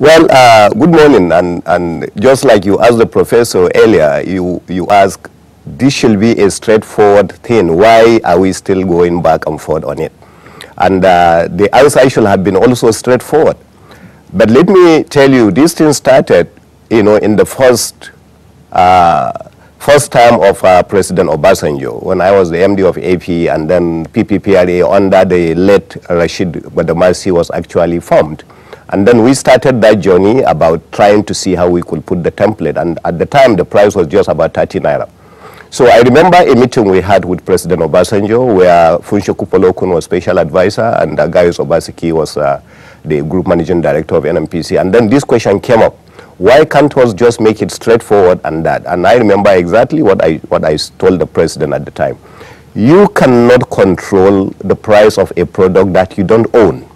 Well, good morning, and just like you asked the professor earlier, you asked, this should be a straightforward thing. Why are we still going back and forth on it? And the answer should have been also straightforward. But let me tell you, this thing started, in the first time of President Obasanjo, when I was the MD of AP, and then PPPRA under the late Rashid Badamasi was actually formed. And then we started that journey about trying to see how we could put the template. And at the time, the price was just about 30 naira. So I remember a meeting we had with President Obasanjo where Funsho Kupolokun was special advisor and Gaius Obaseki was the group managing director of NMPC. And then this question came up. Why can't we just make it straightforward and that? And I remember exactly what I told the president at the time. You cannot control the price of a product that you don't own.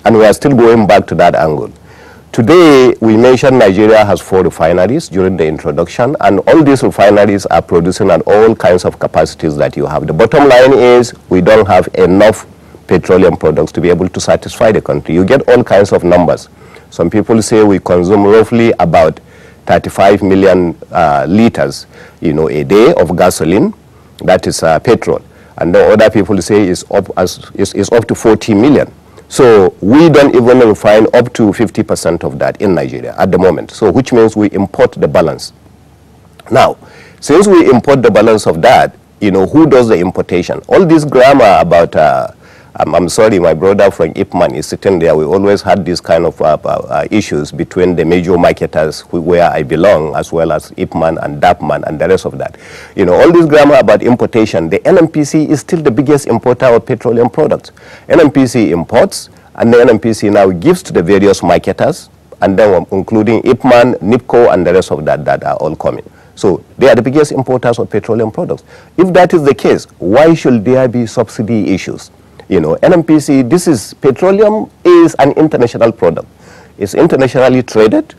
And we are still going back to that angle. Today, we mentioned Nigeria has 4 refineries during the introduction, and all these refineries are producing at all kinds of capacities that you have. The bottom line is we don't have enough petroleum products to be able to satisfy the country. You get all kinds of numbers. Some people say we consume roughly about 35 million liters, a day of gasoline. That is petrol. And then other people say it's up to 40 million. So we don't even refine up to 50% of that in Nigeria at the moment. So which means we import the balance. Now, since we import the balance of that, who does the importation? All this grammar about, I'm sorry, my brother from Ipman is sitting there. We always had these kind of issues between the major marketers where I belong, as well as Ipman and Dapman and the rest of that. All this grammar about importation, the NMPC is still the biggest importer of petroleum products. NMPC imports, and the NMPC now gives to the various marketers, and then including Ipman, NIPCO, and the rest of that are all coming. So they are the biggest importers of petroleum products. If that is the case, why should there be subsidy issues? NMPC, petroleum is an international product. It's internationally traded.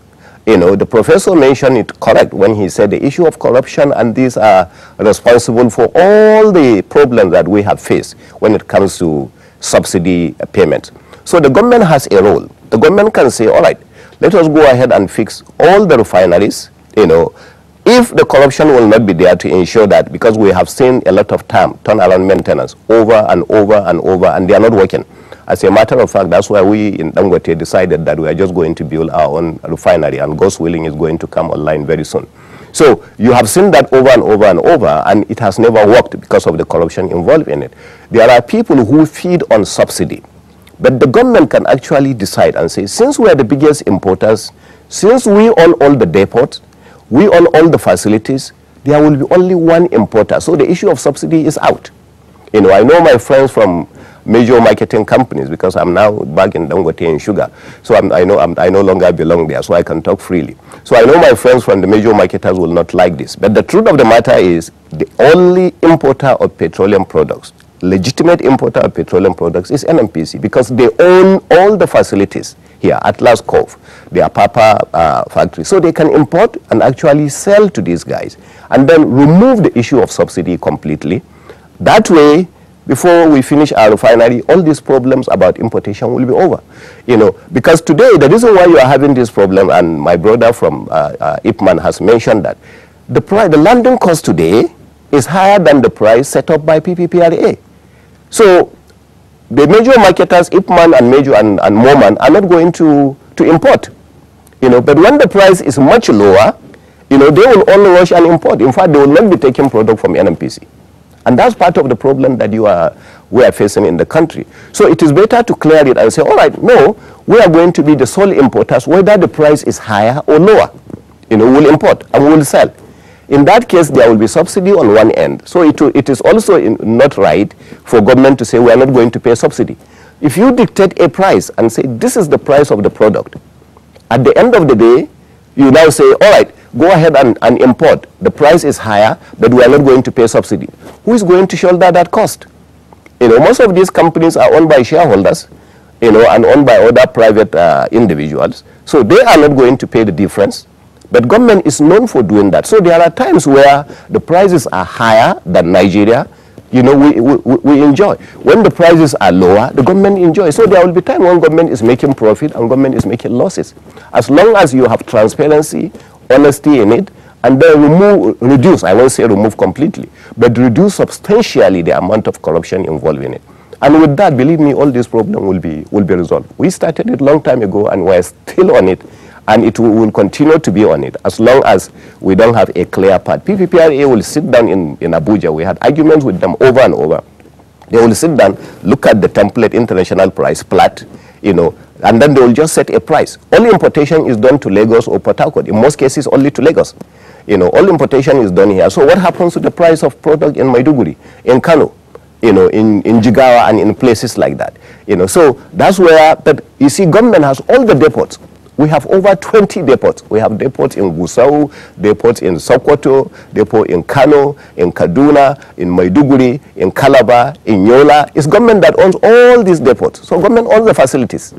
The professor mentioned it correct when he said the issue of corruption, and these are responsible for all the problems that we have faced when it comes to subsidy payments. So the government has a role. The government can say, all right, let us go ahead and fix all the refineries, if the corruption will not be there to ensure that, because we have seen a lot of turnaround maintenance over and over and over, and they are not working. As a matter of fact, that's why we in Dangote decided that we are just going to build our own refinery, and God's willing is going to come online very soon. So you have seen that over and over and over, and it has never worked because of the corruption involved in it. There are people who feed on subsidy, but the government can actually decide and say, since we are the biggest importers, since we own all the depots, we own all the facilities, there will be only one importer. So the issue of subsidy is out. I know my friends from major marketing companies, because I'm now back in Dangote and Sugar. So I no longer belong there, so I can talk freely. So I know my friends from the major marketers will not like this. But the truth of the matter is, the only importer of petroleum products, legitimate importer of petroleum products, is NMPC, because they own all the facilities here, Atlas Cove, their Papa factory. So they can import and actually sell to these guys, and then remove the issue of subsidy completely. That way, before we finish our refinery, all these problems about importation will be over. Because today, the reason why you are having this problem, and my brother from Ipman has mentioned that, the landing cost today is higher than the price set up by PPPRA. So the major marketers, Ipman and Major and Moman, are not going to import. But when the price is much lower, they will only rush and import. In fact, they will not be taking product from NMPC. And that's part of the problem that we are facing in the country. So it is better to clear it and say, all right, no, we are going to be the sole importers, whether the price is higher or lower. We'll import and we'll sell. In that case, there will be subsidy on one end. So it is also not right for government to say we are not going to pay subsidy. If you dictate a price and say this is the price of the product, at the end of the day, you now say, all right, go ahead and import. The price is higher, but we are not going to pay subsidy. Who is going to shoulder that cost? Most of these companies are owned by shareholders, and owned by other private individuals. So they are not going to pay the difference. But government is known for doing that. So there are times where the prices are higher than Nigeria, you know, we enjoy. When the prices are lower, the government enjoys. So there will be time when government is making profit and government is making losses. As long as you have transparency, honesty in it, and then reduce, I won't say remove completely, but reduce substantially the amount of corruption involved in it. And with that, believe me, all this problem will be resolved. We started it a long time ago and we're still on it, and it will continue to be on it as long as we don't have a clear path. PPPRA will sit down in Abuja. We had arguments with them over and over. They will sit down, look at the template international price, plat, you know, and then they will just set a price. All importation is done to Lagos or Port Harcourt. In most cases, only to Lagos. You know, all importation is done here. So what happens to the price of product in Maiduguri, in Kano, you know, in Jigawa and in places like that? You know, so that's where, but you see, government has all the depots. We have over 20 depots. We have depots in Gusau, depots in Sokoto, depot in Kano, in Kaduna, in Maiduguri, in Calabar, in Yola. It's government that owns all these depots. So government owns the facilities,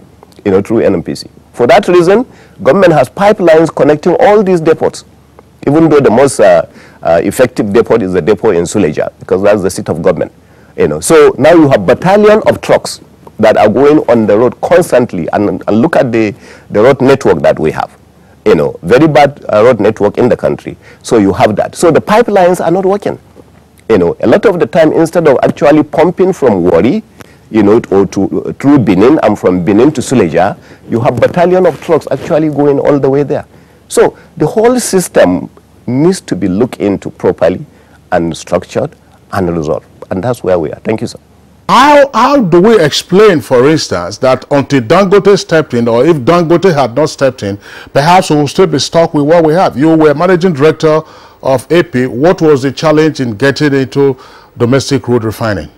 you know, through NMPC. For that reason, government has pipelines connecting all these depots, even though the most effective depot is the depot in Suleja, because that's the seat of government. You know, so now you have battalion of trucks that are going on the road constantly, and look at the road network that we have. You know, very bad road network in the country. So you have that. So the pipelines are not working. You know, a lot of the time, instead of actually pumping from Wari, you know, or through Benin and from Benin to Suleja, you have battalion of trucks actually going all the way there. So the whole system needs to be looked into properly and structured and resolved. And that's where we are. Thank you, sir. How do we explain, for instance, that until Dangote stepped in, or if Dangote had not stepped in, perhaps we will still be stuck with what we have? You were managing director of AP. What was the challenge in getting into domestic crude refining?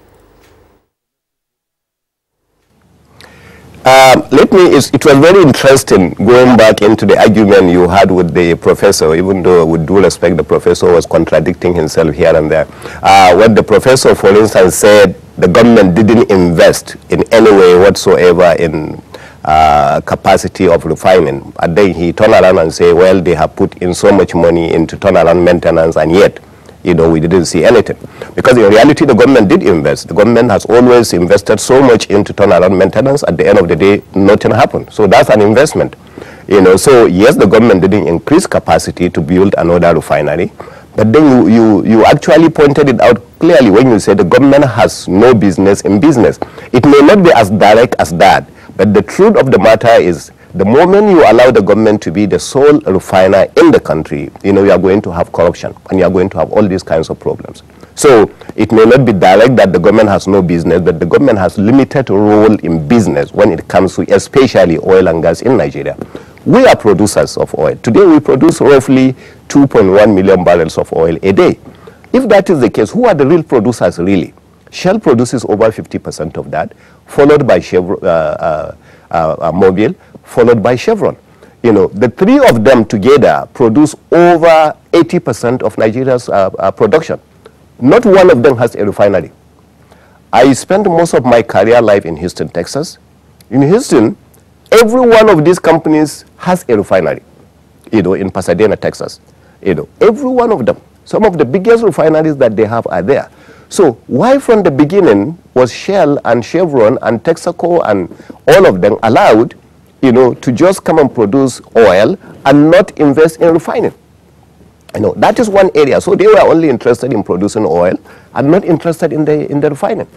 It was very interesting going back into the argument you had with the professor, even though with due respect, the professor was contradicting himself here and there. What the professor, for instance, said, the government didn't invest in any way whatsoever in capacity of refining. And then he turned around and said, well, they have put in so much money into turnaround maintenance, and yet, you know, we didn't see anything. Because in reality, the government did invest. The government has always invested so much into turnaround maintenance. At the end of the day, nothing happened. So that's an investment. You know, so yes, the government didn't increase capacity to build another refinery. But then you actually pointed it out clearly when you said the government has no business in business. It may not be as direct as that, but the truth of the matter is, the moment you allow the government to be the sole refiner in the country, you know, you are going to have corruption and you are going to have all these kinds of problems. So it may not be direct that the government has no business, but the government has limited role in business when it comes to especially oil and gas in Nigeria. We are producers of oil. Today we produce roughly 2.1 million barrels of oil a day. If that is the case, who are the real producers really? Shell produces over 50% of that, followed by Mobil, followed by Chevron. You know, the three of them together produce over 80% of Nigeria's production. Not one of them has a refinery. I spent most of my career life in Houston, Texas. In Houston, every one of these companies has a refinery, you know, in Pasadena, Texas. You know, every one of them. Some of the biggest refineries that they have are there. So why from the beginning was Shell and Chevron and Texaco and all of them allowed, you know, to just come and produce oil and not invest in refining? You know, that is one area. So they were only interested in producing oil and not interested in the refining.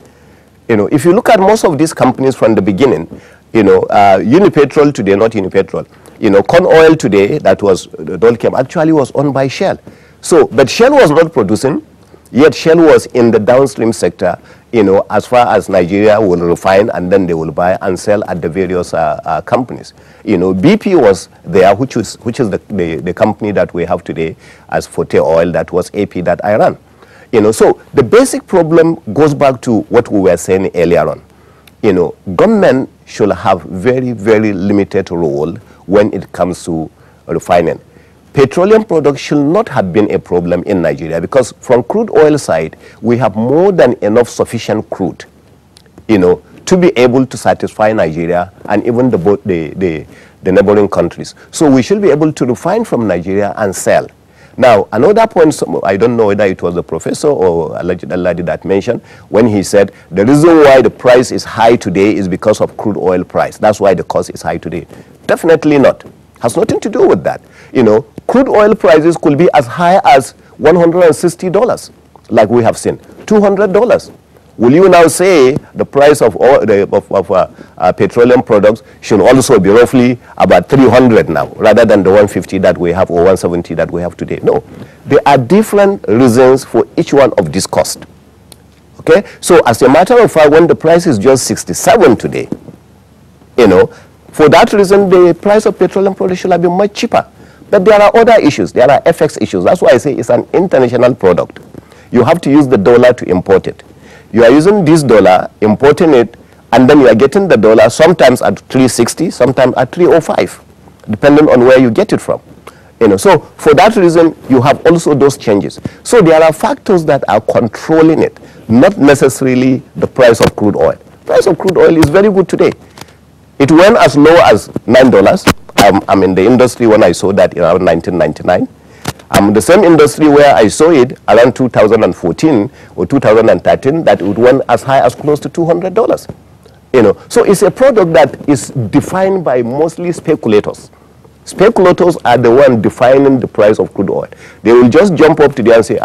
You know, if you look at most of these companies from the beginning, you know, Unipetrol today, not Unipetrol, you know, corn oil today, that was Dolchem, actually was owned by Shell. So, but Shell was not producing, yet Shell was in the downstream sector, you know, as far as Nigeria will refine and then they will buy and sell at the various companies. You know, BP was there, which is the company that we have today as Forte Oil, that was AP that I ran. You know, so the basic problem goes back to what we were saying earlier on. You know, government should have very, very limited role when it comes to refining. Petroleum production should not have been a problem in Nigeria because from crude oil side, we have more than enough sufficient crude, you know, to be able to satisfy Nigeria and even the neighboring countries. So we should be able to refine from Nigeria and sell. Now, another point, I don't know whether it was the professor or alleged lady that mentioned, when he said the reason why the price is high today is because of crude oil price. That's why the cost is high today. Definitely not. Has nothing to do with that. You know, crude oil prices could be as high as $160, like we have seen, $200. Will you now say the price of petroleum products should also be roughly about 300 now, rather than the 150 that we have or 170 that we have today? No. There are different reasons for each one of these costs. Okay? So as a matter of fact, when the price is just 67 today, you know, for that reason, the price of petroleum products should have been much cheaper. But there are other issues. There are FX issues. That's why I say it's an international product. You have to use the dollar to import it. You are using this dollar, importing it, and then you are getting the dollar sometimes at 360, sometimes at 305, depending on where you get it from. You know, so for that reason, you have also those changes. So there are factors that are controlling it, not necessarily the price of crude oil. Price of crude oil is very good today. It went as low as $9. I'm in the industry when I saw that around 1999. I'm in the same industry where I saw it around 2014 or 2013 that it went as high as close to $200. You know, so it's a product that is defined by mostly speculators. Speculators are the one defining the price of crude oil. They will just jump up today and say,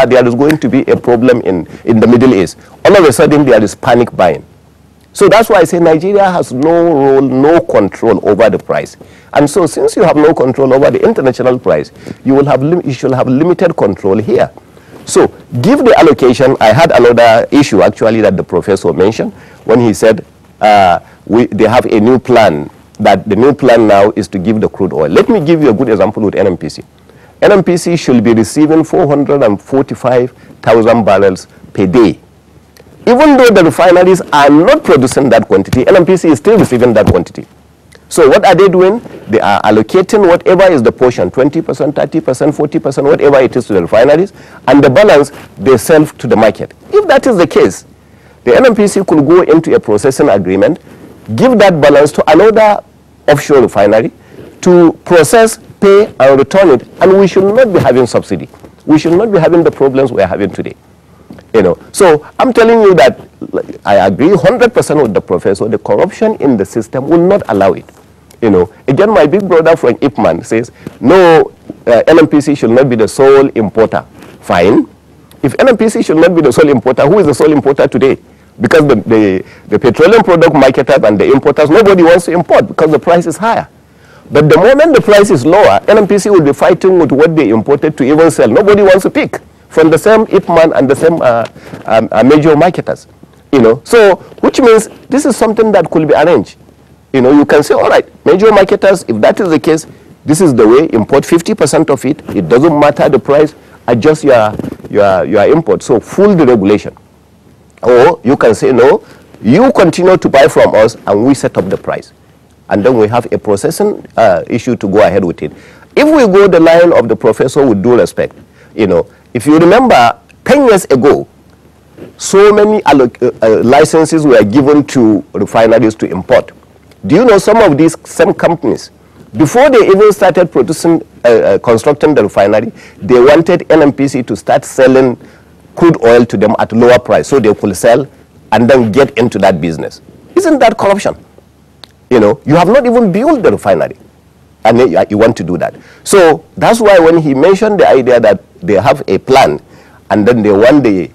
there is going to be a problem in the Middle East. All of a sudden there is panic buying. So that's why I say Nigeria has no role, no control over the price. And so since you have no control over the international price, you should have limited control here. So give the allocation. I had another issue actually that the professor mentioned when he said they have a new plan, that the new plan now is to give the crude oil. Let me give you a good example with NNPC. NNPC should be receiving 445,000 barrels per day. Even though the refineries are not producing that quantity, NNPC is still receiving that quantity. So what are they doing? They are allocating whatever is the portion, 20%, 30%, 40%, whatever it is to the refineries, and the balance they sell to the market. If that is the case, the NNPC could go into a processing agreement, give that balance to another offshore refinery to process, pay, and return it, and we should not be having subsidy. We should not be having the problems we are having today. You know, so I'm telling you that I agree 100% with the professor. The corruption in the system will not allow it. You know, again, my big brother from Ipman says, no, NNPC should not be the sole importer. Fine. If NNPC should not be the sole importer, who is the sole importer today? Because the petroleum product marketers and the importers, nobody wants to import because the price is higher. But the moment the price is lower, NNPC will be fighting with what they imported to even sell. Nobody wants to pick from the same Ipman and the same major marketers, you know. So, which means this is something that could be arranged. You know, you can say, all right, major marketers, if that is the case, this is the way, import 50% of it. It doesn't matter the price, adjust your import. So, full deregulation. Or you can say, no, you continue to buy from us and we set up the price. And then we have a processing issue to go ahead with it. If we go the line of the professor with due respect, you know, if you remember, 10 years ago, so many licenses were given to refineries to import. Do you know some of these same companies, before they even started producing, constructing the refinery, they wanted NNPC to start selling crude oil to them at lower price so they could sell and then get into that business. Isn't that corruption? You know, you have not even built the refinery and you want to do that. So that's why when he mentioned the idea that they have a plan and then they want the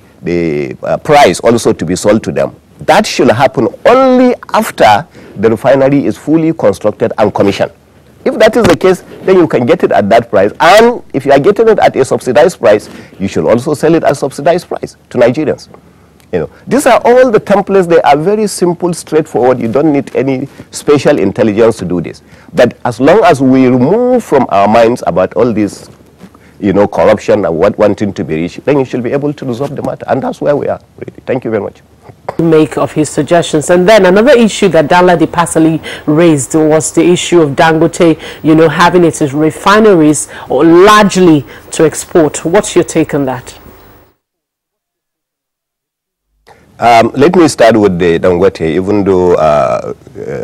price also to be sold to them, that should happen only after the refinery is fully constructed and commissioned. If that is the case, then you can get it at that price. And if you are getting it at a subsidized price, you should also sell it at subsidized price to Nigerians. You know, these are all the templates. They are very simple, straightforward. You don't need any special intelligence to do this. But as long as we remove from our minds about all this, you know, corruption and what wanting to be rich, then you should be able to resolve the matter. And that's where we are. Really. Thank you very much. Make of his suggestions. And then another issue that Danladi Pasali raised was the issue of Dangote, you know, having its refineries or largely to export. What's your take on that? Let me start with the Dangote, even though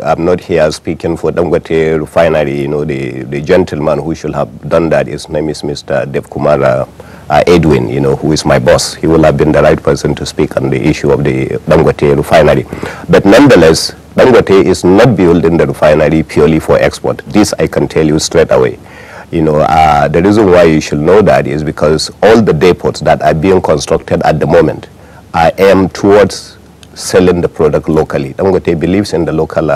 I'm not here speaking for Dangote Refinery. You know, the gentleman who should have done that, his name is Mr. Dev Kumar Edwin, you know, who is my boss. He will have been the right person to speak on the issue of the Dangote Refinery. But nonetheless, Dangote is not building the refinery purely for export. This I can tell you straight away. You know, the reason why you should know that is because all the depots that are being constructed at the moment are aimed towards selling the product locally. Dangote believes in the local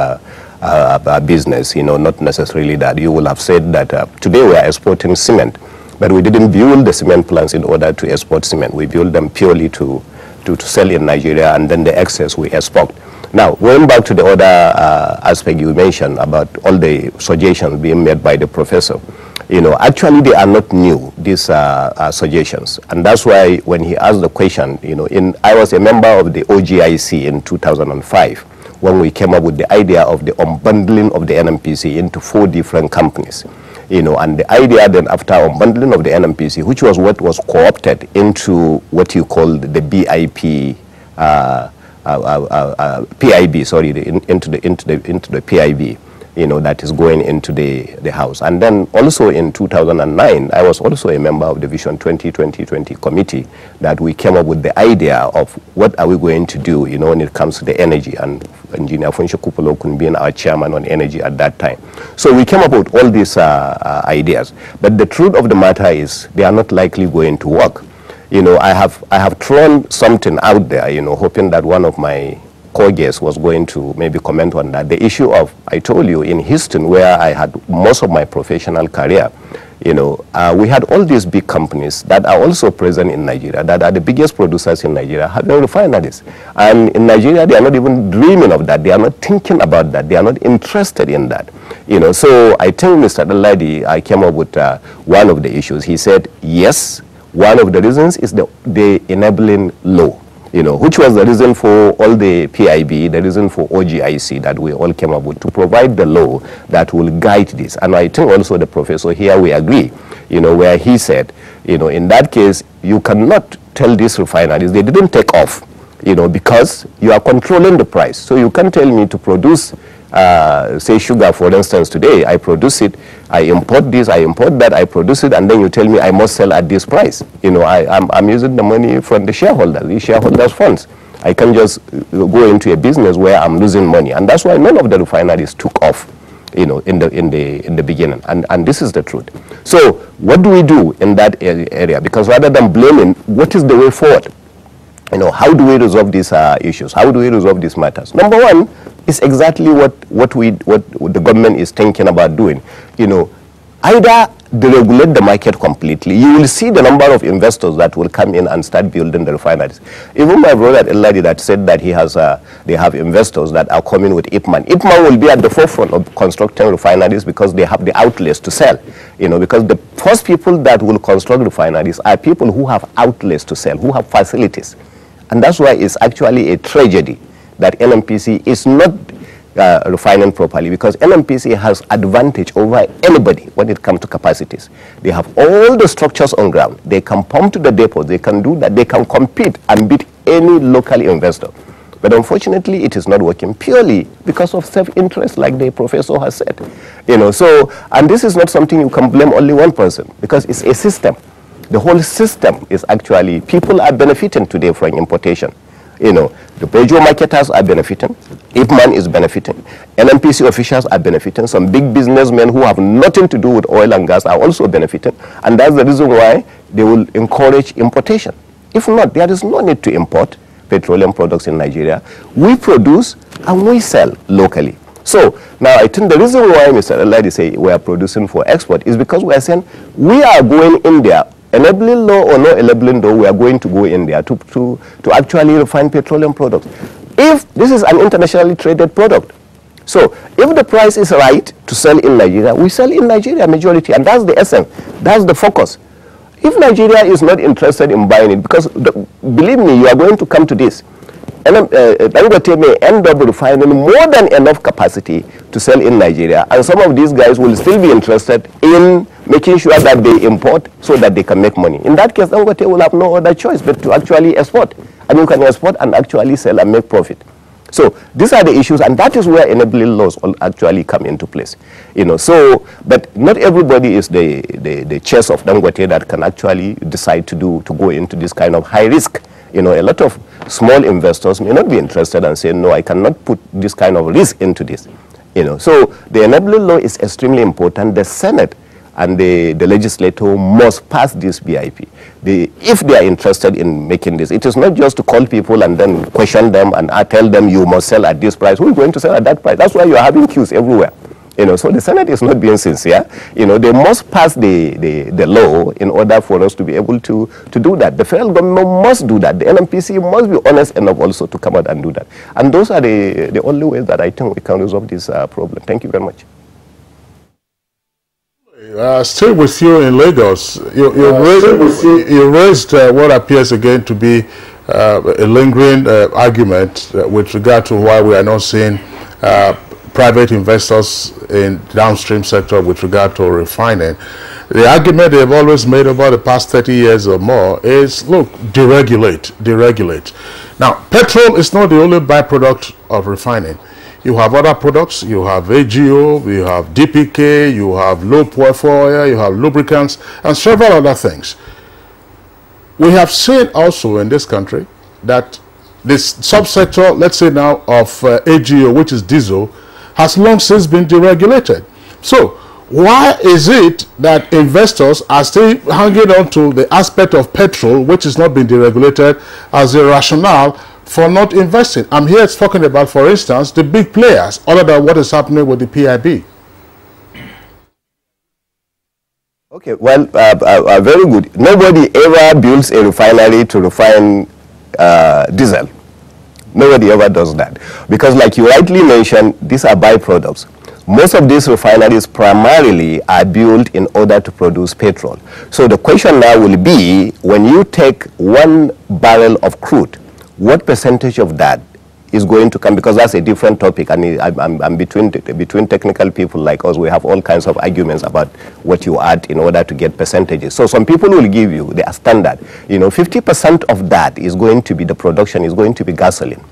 business, you know, not necessarily that. You will have said that today we are exporting cement, but we didn't build the cement plants in order to export cement. We built them purely to sell in Nigeria, and then the excess we export. Now, going back to the other aspect you mentioned about all the suggestions being made by the professor, you know, actually they are not new, these suggestions. And that's why when he asked the question, you know, I was a member of the OGIC in 2005 when we came up with the idea of the unbundling of the NNPC into 4 different companies. You know, and the idea then after unbundling of the NNPC, which was what was co-opted into what you call the BIP, PIB, sorry, into the PIB, you know, that is going into the house. And then also in 2009, I was also a member of the Vision 2020 committee that we came up with the idea of what are we going to do, you know, when it comes to the energy, and Engineer Funsho Kupolokun being our chairman on energy at that time. So we came up with all these ideas. But the truth of the matter is they are not likely going to work. You know, I have thrown something out there, you know, hoping that one of my co-guests was going to maybe comment on that. The issue of, I told you, in Houston, where I had most of my professional career, you know, we had all these big companies that are also present in Nigeria, that are the biggest producers in Nigeria, having refineries. And in Nigeria, they are not even dreaming of that. They are not thinking about that. They are not interested in that. You know, so I think Mr. Abdullahi, I came up with one of the issues. He said, yes, one of the reasons is the enabling law, you know, which was the reason for all the PIB, the reason for OGIC that we all came up with, to provide the law that will guide this. And I think also the professor here, we agree, you know, where he said, you know, in that case, you cannot tell these refineries they didn't take off, you know, because you are controlling the price. So you can't tell me to produce, say, sugar, for instance, today, I produce it, I import this, I import that, I produce it, and then you tell me I must sell at this price. You know, I'm using the money from the shareholders' funds. I can't just go into a business where I'm losing money. And that's why none of the refineries took off, you know, in the beginning. And this is the truth. So what do we do in that area? Because rather than blaming, what is the way forward? You know, how do we resolve these issues? How do we resolve these matters? Number one is exactly what the government is thinking about doing. You know, either deregulate the market completely. You will see the number of investors that will come in and start building the refineries. Even my brother Abdullahi that said that they have investors that are coming with Ipman. Ipman will be at the forefront of constructing refineries because they have the outlets to sell. You know, because the first people that will construct refineries are people who have outlets to sell, who have facilities. And that's why it's actually a tragedy that NNPC is not refining properly, because NNPC has advantage over anybody when it comes to capacities. They have all the structures on ground. They can pump to the depots. They can do that. They can compete and beat any local investor. But unfortunately, it is not working purely because of self-interest, like the professor has said. You know, so, and this is not something you can blame only one person, because it's a system. The whole system is actually, people are benefiting today from importation. You know, the petrol marketers are benefiting, Ipman is benefiting, NNPC officials are benefiting, some big businessmen who have nothing to do with oil and gas are also benefiting, and that's the reason why they will encourage importation. If not, there is no need to import petroleum products in Nigeria. We produce and we sell locally. So now I think the reason why Mr. Abdullahi say we are producing for export is because we are saying we are going in there, enabling law or no enabling law, we are going to go in there to actually refine petroleum products. If this is an internationally traded product, so if the price is right to sell in Nigeria, we sell in Nigeria majority, and that's the essence, that's the focus. If Nigeria is not interested in buying it, because believe me, you are going to come to this, Dangote may end up refining more than enough capacity to sell in Nigeria, and some of these guys will still be interested in making sure that they import so that they can make money. In that case, Dangote will have no other choice but to actually export. And and you can export and actually sell and make profit. So these are the issues, and that is where enabling laws will actually come into place. So, but not everybody is the chess of Dangote that can actually decide to go into this kind of high risk. A lot of small investors may not be interested and say, no, I cannot put this kind of risk into this. So the enabling law is extremely important. The Senate and the legislator must pass this BIP. If they are interested in making this, it is not just to call people and then question them and tell them you must sell at this price. Who is going to sell at that price? That's why you are having queues everywhere. So the Senate is not being sincere. They must pass the law in order for us to be able to do that. The federal government must do that. The NMPC must be honest enough also to come out and do that. And those are the only ways that I think we can resolve this problem. Thank you very much. Still with you in Lagos, you raised what appears again to be a lingering argument with regard to why we are not seeing private investors in downstream sector with regard to refining. The argument they've always made about the past 30 years or more is, look, deregulate. Now, petrol is not the only byproduct of refining. You have other products, you have AGO, you have DPK, you have low sulfur oil, you have lubricants, and several other things. We have seen also in this country that this subsector, let's say now, of AGO, which is diesel, has long since been deregulated. So, why is it that investors are still hanging on to the aspect of petrol, which is not being deregulated, as a rationale for not investing? I'm here talking about, for instance, the big players, other than what is happening with the PIB. Okay, well, very good. Nobody ever builds a refinery to refine diesel. Nobody ever does that. Because like you rightly mentioned, these are byproducts. Most of these refineries primarily are built in order to produce petrol. So the question now will be, when you take 1 barrel of crude, what percentage of that is going to come? Because that's a different topic, and I'm between technical people like us, we have all kinds of arguments about what you add in order to get percentages. So some people will give you the standard, 50% of that is going to be the production, is going to be gasoline.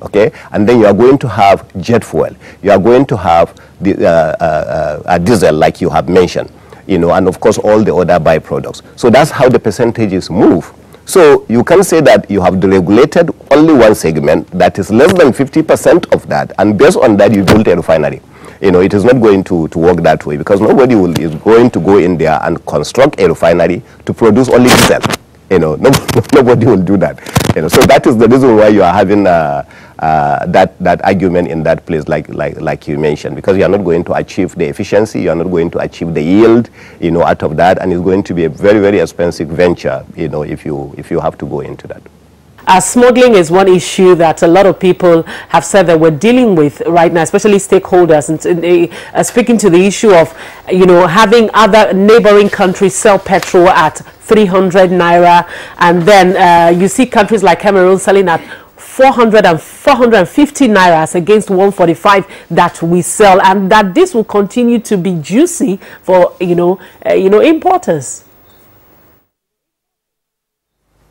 Okay, and then you are going to have jet fuel. You are going to have the diesel, like you have mentioned, and of course all the other byproducts. So that's how the percentages move. So you can say that you have deregulated only one segment that is less than 50% of that, and based on that you build a refinery. It is not going to work that way, because nobody is going to go in there and construct a refinery to produce only diesel. Nobody will do that. So that is the reason why you are having that argument in that place, like you mentioned, because you are not going to achieve the efficiency, you are not going to achieve the yield, out of that, and it's going to be a very, very expensive venture, if you have to go into that. Smuggling is one issue that a lot of people have said that we're dealing with right now, especially stakeholders, and speaking to the issue of, having other neighboring countries sell petrol at 300 naira, and then you see countries like Cameroon selling at 400 and 450 nairas against 145 that we sell, and that this will continue to be juicy for importers.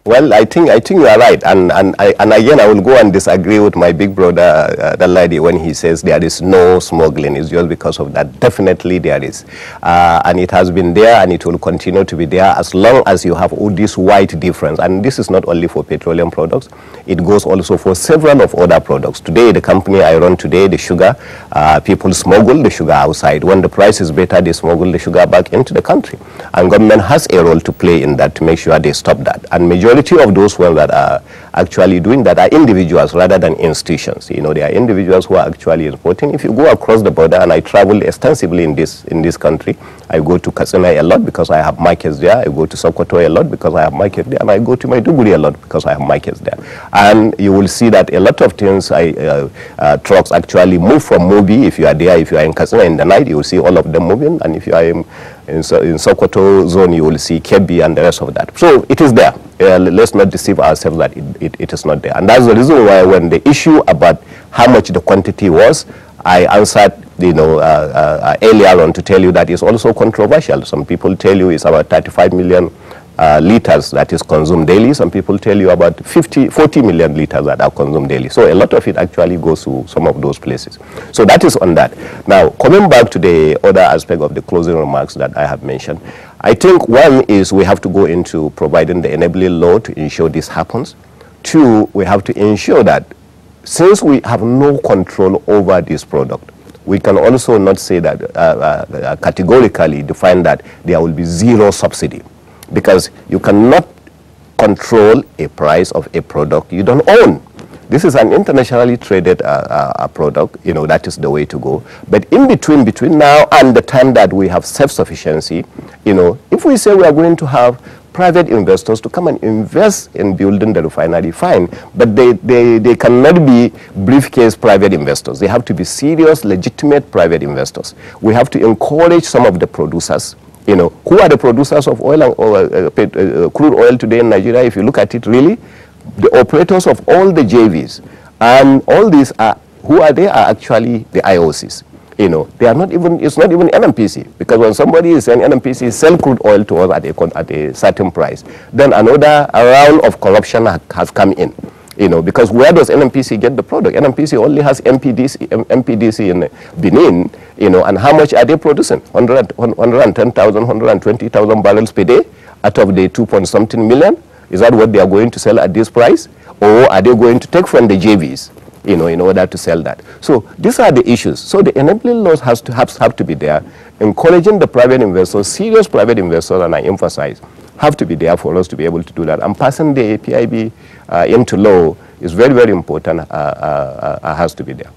Well, I think you are right, and again I will go and disagree with my big brother Abdullahi when he says there is no smuggling. It's just because of that. Definitely there is, and it has been there, and it will continue to be there as long as you have all this wide difference. And this is not only for petroleum products; it goes also for several of other products. Today, the company I run today, the sugar, people smuggle the sugar outside. When the price is better, they smuggle the sugar back into the country, and government has a role to play in that to make sure they stop that. And majority of those ones that are actually doing that are individuals rather than institutions. They are individuals who are actually importing. If you go across the border, and I travel extensively in this country, I go to Katsina a lot because I have markets there. I go to Sokoto a lot because I have markets there, and I go to Maiduguri a lot because I have markets there. And you will see that a lot of things, trucks actually move from Mobi. If you are there, if you are in Katsina in the night, you will see all of them moving, and if you are in Sokoto zone, you will see Kebbi and the rest of that. So it is there. Let's not deceive ourselves that it is not there. And that's the reason why when the issue about how much the quantity was, I answered earlier on to tell you that it's also controversial. Some people tell you it's about 35 million liters that is consumed daily. Some people tell you about 40 million liters that are consumed daily. So a lot of it actually goes to some of those places. So that is on that. Now, coming back to the other aspect of the closing remarks that I have mentioned, I think one is we have to go into providing the enabling law to ensure this happens. Two, we have to ensure that since we have no control over this product, we can also not say that categorically define that there will be zero subsidy, because you cannot control a price of a product you don't own. This is an internationally traded product, you know, that is the way to go. But in between now and the time that we have self-sufficiency, you know, if we say we are going to have private investors to come and invest in building the refinery, fine, but they cannot be briefcase private investors. They have to be serious, legitimate private investors. We have to encourage some of the producers. You know, who are the producers of oil and crude oil today in Nigeria? If you look at it, really, the operators of all the JVs and all these are, who are they? Are actually the IOCs. You know, they are not even, it's not even NMPC, because when somebody is saying NMPC sell crude oil to us at a certain price, then another round of corruption has come in. You know, because where does NMPC get the product? NMPC only has MPDC in Benin, you know, and how much are they producing? 110,000, 120,000 barrels per day out of the 2-point-something million? Is that what they are going to sell at this price? Or are they going to take from the JVs, you know, in order to sell that? So these are the issues. So the enabling laws have to be there, encouraging the private investors, serious private investors, and I emphasize, have to be there for us to be able to do that. And passing the APIB into law is very, very important, has to be there.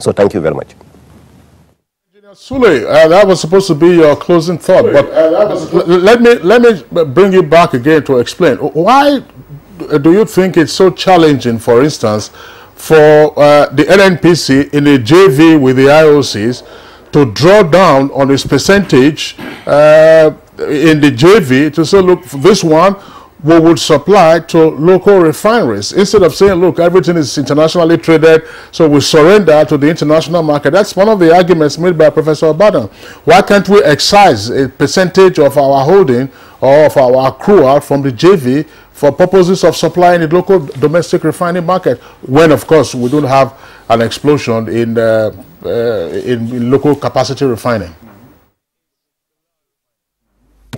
So thank you very much. Sule, that was supposed to be your closing thought, but let me bring you back again to explain. Why do you think it's so challenging, for instance, for the NNPC in a JV with the IOCs to draw down on its percentage in the JV to say, look, this one we would supply to local refineries, instead of saying, look, everything is internationally traded, so we surrender to the international market? That's one of the arguments made by Professor Obadan. Why can't we excise a percentage of our holding or of our accrual from the JV for purposes of supplying the local domestic refining market, when, of course, we don't have an explosion in local capacity refining?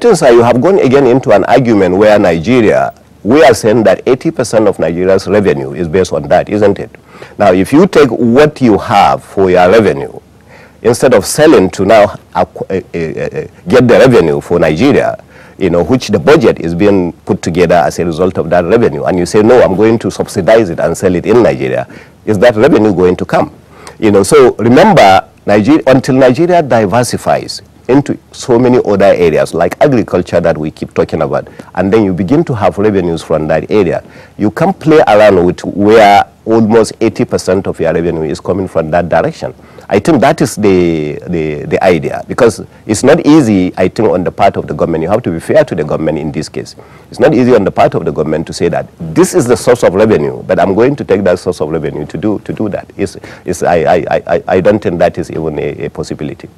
You have gone again into an argument where Nigeria, we are saying that 80% of Nigeria's revenue is based on that, isn't it? Now, if you take what you have for your revenue, instead of selling to now get the revenue for Nigeria, you know, which the budget is being put together as a result of that revenue, and you say, no, I'm going to subsidize it and sell it in Nigeria, is that revenue going to come? You know, so remember, until Nigeria diversifies into so many other areas like agriculture that we keep talking about, and then you begin to have revenues from that area, you can play around with where almost 80% of your revenue is coming from that direction. I think that is the idea, because it's not easy, I think, on the part of the government. You have to be fair to the government in this case. It's not easy on the part of the government to say that this is the source of revenue, but I'm going to take that source of revenue to do that. I don't think that is even a possibility.